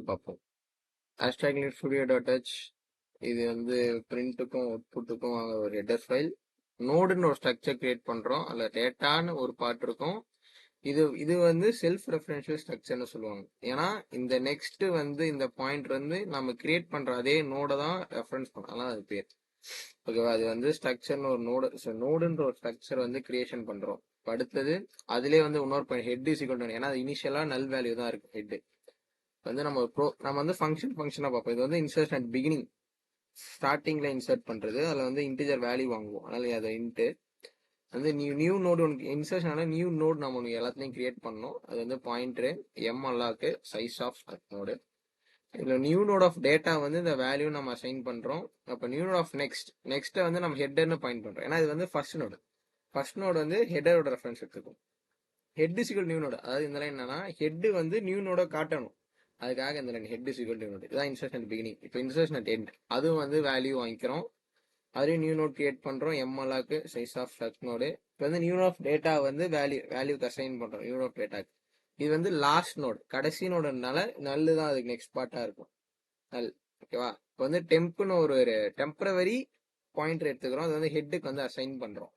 வந்து பார்ப்போம். abstract studio.h இது வந்து பிரிண்ட்டுக்கும் அவுட்புட்டுக்கும் ஒரு ஹெடர் ஃபைல். நோடுன்னு ஒரு ஸ்ட்ரக்சர் கிரியேட் பண்றோம். அதுல டேட்டான்னு ஒரு பார்ட் இருக்கும். இது வந்து செல்ஃப் ரெஃபரன்ஷியல் ஸ்ட்ரக்சர்னு சொல்லுவாங்க. ஏன்னா இந்த நெக்ஸ்ட் வந்து இந்த பாயிண்ட் வந்து நம்ம கிரியேட் பண்ற அதே நோட தான் ரெஃபரன்ஸ் பண்ணலாம். அதனால அது பேர் ஓகேவா. அது வந்து ஸ்ட்ரக்சர்னு ஒரு நோடுன்ற ஒரு ஸ்ட்ரக்சர் வந்து கிரியேஷன் பண்றோம். அடுத்தது அதுலயே வந்து இன்னொரு point head is equal to, ஏன்னா அது இனிஷியலா நல் வேல்யூ தான் இருக்கு ஹெட் வந்து. நம்ம வந்து ஃபங்க்ஷனா பார்ப்போம். இது வந்து இன்சர்ஷன் அட் பிகினிங், ஸ்டார்டிங்ல இன்சர்ட் பண்றது. அதுல வந்து இன்டிஜர் வேல்யூ வாங்குவோம். அதனால அதை இன்ட்டு வந்து நியூ நோடு உனக்கு இன்சர்ஷனால நியூ நோடு நம்ம உனக்கு எல்லாத்துலயும் கிரியேட் பண்ணணும். அது வந்து பாயிண்டர் எம் அல்லாக்கு சைஸ் ஆஃப் நோடு. இதுல நியூ நோட் ஆஃப் டேட்டா வந்து இந்த வேல்யூ நம்ம அசைன் பண்றோம். அப்ப நியூ நோட் ஆஃப் நெக்ஸ்ட் வந்து நம்ம ஹெட்டர்னு பாயிண்ட் பண்றோம். ஏன்னா இது வந்து ஃபர்ஸ்ட் நோடு வந்து ஹெட்டரோட ரெஃபரன்ஸ் எடுத்துக்கும். Head is equal new node, அதாவது இந்த லைன் என்னன்னா ஹெட் வந்து நியூ நோட காட்டணும். அதுக்காக இந்த line head is equal new node. இதான் இன்சர்ஷன் பிகினிங். இப்போ இன்சர்ஷன் அட் எண்ட் அதுவும் வந்து வேல்யூ வாங்கிக்கிறோம். அதுலேயும் நியூ நோட் கிரியேட் பண்றோம். எம் அல்லாக்கு சைஸ் ஆஃப் ஸ்ட்ரக்ட் நோடு. இப்போ வந்து நியூ நோட் ஆஃப் டேட்டா வந்து வேல்யூக்கு அசைன் பண்றோம். நியூ நோட் டேட்டாக்கு இது வந்து லாஸ்ட் நோடு, கடைசி நோடுனால நல்லு தான் அதுக்கு நெக்ஸ்ட் பார்ட்டா இருக்கும். நல் ஓகேவா. இப்போ வந்து டெம்ப்னு ஒரு டெம்பரவரி பாயிண்டர் எடுத்துக்கிறோம். அது வந்து ஹெட்டுக்கு வந்து அசைன் பண்றோம்.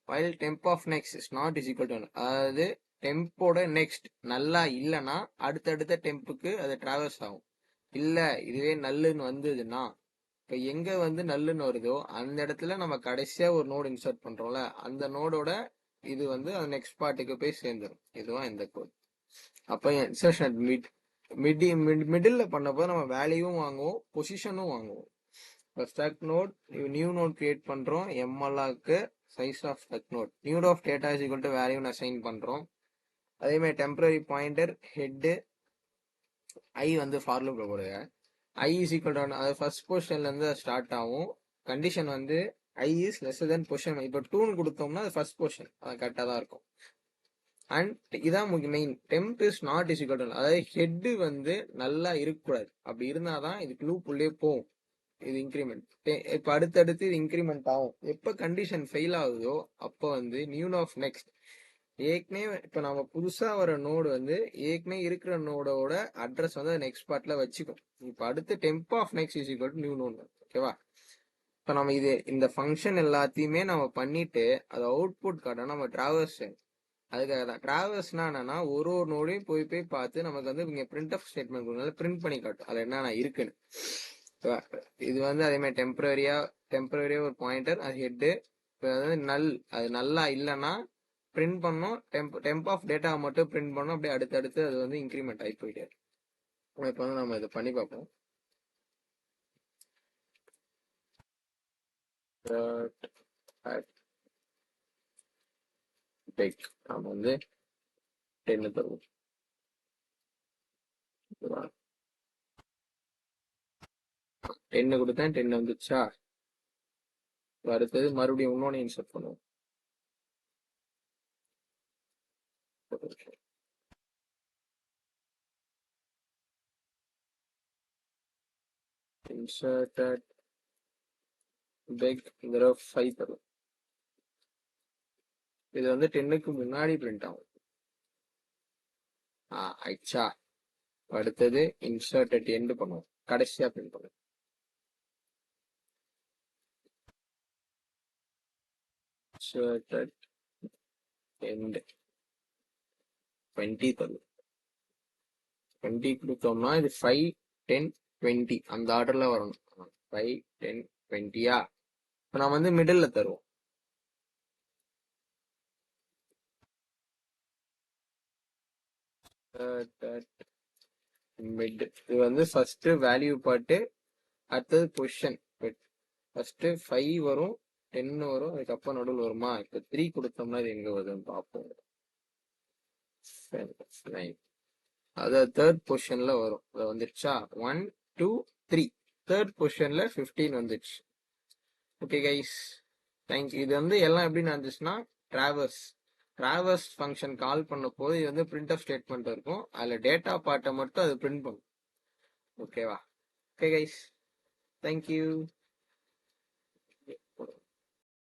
while temp of next is not is equal to 1, அதாவது டெம்போட நெக்ஸ்ட் நல்லா இல்லைன்னா அடுத்தடுத்த டெம்புக்கு அது டிராவல்ஸ் ஆகும். இல்ல இதுவே நல்லுன்னு வந்ததுன்னா, இப்ப எங்க வந்து நல்லுன்னு வருதோ அந்த இடத்துல நம்ம கடைசியா ஒரு நோடு இன்சர்ட் பண்றோம்ல, அந்த நோடோட இது வந்து அந்த நெக்ஸ்ட் பார்ட்டுக்கு போய் சேர்ந்துடும். இதுதான் இந்த கோட். அப்ப இன்சர்ஷன் மிடில் பண்ணப்போ நம்ம வேல்யூவும் வாங்குவோம், பொசிஷனும் வாங்குவோம். Struct node new node create பண்றோம். எம்எல்ஆக்கு size of struct node new of data is equal to வேல்யூன்னு அசைன் பண்றோம். அதே மாதிரி டெம்பரரி பாயிண்டர் ஹெட் ஐ வந்து ஃபார் லூப்ல போடுங்க. ஐ இஸ் ஈக்குவல் டு, அது ஃபர்ஸ்ட் பொசிஷன்ல இருந்து ஸ்டார்ட் ஆகும். கண்டிஷன் வந்து ஐ இஸ் லெஸ் தென் பொசிஷன். இப்போ 2 கொடுத்தோம்னா அது ஃபர்ஸ்ட் பொசிஷன், அது கரெக்டா தான் இருக்கும். அண்ட் இதான் main, temp is not is equal to, அதாவது ஹெட் வந்து நல்லா இருக்கக்கூடாது. அப்படி இருந்தாதான் இது லூப் உள்ளே போகும். இது இன்க்ரிமெண்ட். இப்ப அடுத்தடுத்து இது இன்க்ரிமெண்ட் ஆகும். எப்ப கண்டிஷன் ஃபெயில் ஆகுதோ அப்ப வந்து நியூ ஆஃப் நெக்ஸ்ட் ஏற்கனவே இப்ப நம்ம புதுசா வர நோடு வந்து ஏற்கனவே இருக்கிற நோடோட அட்ரஸ் வந்து நெக்ஸ்ட் பார்ட்ல வச்சுக்கும். இப்ப அடுத்து temp of next is equal to new node. ஓகேவா. இப்ப நம்ம இந்த ஃபங்க்ஷன் எல்லாத்தையுமே நம்ம பண்ணிட்டு அது அவுட்புட் காட்டணும். நம்ம டிராவர்ஸ் அதுக்காக தான். டிராவர்ஸ்னா என்னன்னா ஒரு நோடையும் போய் பார்த்து நமக்கு வந்து இங்க பிரிண்ட் ஆஃப் ஸ்டேட்மெண்ட் கொடுத்தாலும் பிரிண்ட் பண்ணி காட்டும் அது என்னென்ன இருக்குன்னு. இது வந்து அதே மாதிரி டெம்பரரியா ஒரு பாயிண்டர், அது ஹெட். அது நல்லா இல்லைன்னா பிரிண்ட் பண்ணோம். டெம்ப் ஆஃப் டேட்டா மட்டும் பிரிண்ட் பண்ணோம். அப்படியே அடுத்தடுத்து அது வந்து இன்க்ரிமெண்ட் ஆகி போயிட்டே. இப்போ வந்து நம்ம இதை பண்ணி பார்ப்போம். நம்ம வந்து 10 தருவோம். 10 கொடுத்தேன், 10 வந்துச்சா. அடுத்தது மறுபடியும் இன்னொன்னு இன்சர்ட் பண்ணுவோம். inserted big 5 தரும். இது வந்து 10க்கு முன்னாடி பிரிண்ட் ஆகும். ஆயிடுச்சா. அடுத்தது இன்சர்ட் அட் எண்ட் பண்ணுவோம், கடைசியா பிரிண்ட் பண்ணுவோம். இன்சர்ட் அட் எண்ட் 20 தரும். 20 கொடுத்தோம்னா இது 5, 10, 20 அந்த ஆர்டர்ல வரணும். 5, 10, 20யா. இப்ப நம்ம வந்து மிடில்ல தருவோம். மிட் இது வந்து ஃபர்ஸ்ட் வேல்யூ பார்ட்டு, அடுத்தது பொசிஷன். ஃபர்ஸ்ட் 5 வரும், 10 வரும், அதுக்கப்புறம் நடுவில் வருமா. இப்ப 3 கொடுத்தோம்னா இது எங்க வருதுன்னு பார்ப்போம். அது தேர்ட் பொசிஷன்ல வரும். அது வந்துருச்சா. 1, 2, 3 தேர்ட் பொசிஷன்ல 15 வந்துருச்சு. Okay guys, thank you. இது வந்து எல்லாம் எப்படி நடந்துச்சுன்னா டிராவர்ஸ் ஃபங்க்ஷன் கால் பண்ண போது இது வந்து பிரிண்ட் ஆஃப் ஸ்டேட்மெண்ட் இருக்கும். அதுல டேட்டா பார்ட்டை மட்டும் அது பிரிண்ட் பண்ணும். ஓகேவா. Okay guys, thank you.